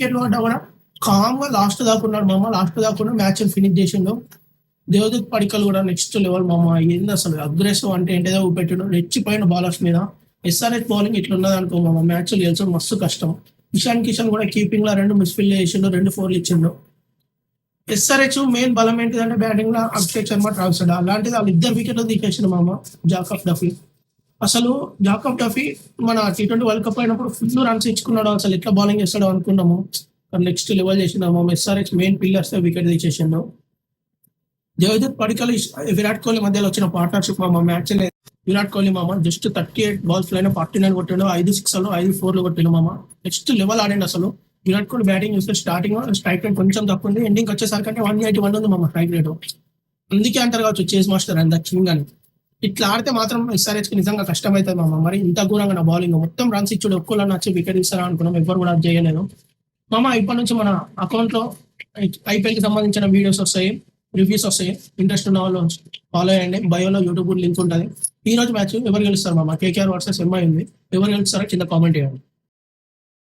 వికెట్లు పడ్డా కూడా కామ్గా లాస్ట్ దాకా ఉన్నాడు మామ. లాస్ట్ దాకా కూడా మ్యాచ్ ఫినిష్ చేసిండు. దేవదత్ పడికల్ కూడా నెక్స్ట్ లెవెల్ మామ. ఏంది అసలు అగ్రెసివ్ అంటే ఏంటో పెట్టాడు, రెచ్చిపోయిన బౌలర్స్ మీద. ఎస్ఆర్హెచ్ బౌలింగ్ ఇట్లా ఉన్నది అనుకో మామ, మ్యాచ్ గెలిచడం మస్తు కష్టం. ఇషాన్ కిషన్ కూడా కీపింగ్ లో 2 మిస్ఫీల్డ్ చేసిండు, 2 4 ఇచ్చిండు. ఎస్ఆర్హెచ్ మెయిన్ బలం ఏంటిదంటే బ్యాటింగ్ లో అభిషేక్ శర్మ, ట్రావిస్ హెడ్. అలాంటిది వాళ్ళు 2 వికెట్లు తీసేసిండు మామ. జాకబ్ డఫీ అసలు జాకబ్ డఫీ మన T20 వరల్డ్ కప్ అయినప్పుడు ఫుల్ రన్స్ ఇచ్చుకున్నాడు. అసలు ఎట్లా బౌలింగ్ చేస్తాడో అనుకున్నాము. నెక్స్ట్ లెవెల్ చేసిండు మామ. ఎస్ఆర్హెచ్ మెయిన్ పిల్లర్స్ వికెట్ తీసేసిండు. దేవదత్ పడికల్ విరాట్ కోహ్లీ మధ్యలో వచ్చిన పార్ట్నర్షిప్ మామ. మ్యాచ్ విరాట్ కోహ్లీ మామ జస్ట్ 38 బాల్స్ లోనే 49 కొట్టిండు, 5 6లు 5 4లు కొట్టిండు మామ. నెక్స్ట్ లెవెల్ ఆడండి అసలు. విరాట్ కోహ్లీ బ్యాటింగ్ చూస్తే స్టార్టింగ్ స్ట్రైక్ రేట్ కొంచెం తక్కువ ఉంది, ఎండింగ్ వచ్చేసరికి 181 ఉంది మామ స్ట్రైక్ రేట్. అందుకే అంటారు కావచ్చు chase master and the king అని. ఇట్లా ఆడితే మాత్రం ఎస్ఆర్హెచ్ కి నిజంగా కష్టమవుతుంది మామ. మరి ఇంత ఘోరంగా నా బౌలింగ్ మొత్తం రన్స్ ఇచ్చుడు, ఒక్కళ్ళు నచ్చి వికెట్ ఇస్తారా అనుకున్నాం, ఎవరు కూడా అది చేయలేదు మామ. ఇప్పటి నుంచి మన అకౌంట్ లో ఐపీఎల్ కి సంబంధించిన వీడియోస్ వస్తాయి, రివ్యూస్ వస్తాయి. ఇంట్రెస్ట్ ఉన్న వాళ్ళు ఫాలో అయ్యండి. బయోలో యూట్యూబ్ లింక్ ఉంటుంది. ఈ రోజు మ్యాచ్ ఎవరు గెలుస్తారు మామ? కేకేఆర్ వర్సెస్ ఎంఐ ఉంది. ఎవరు గెలుస్తారో కింద కామెంట్ చేయండి.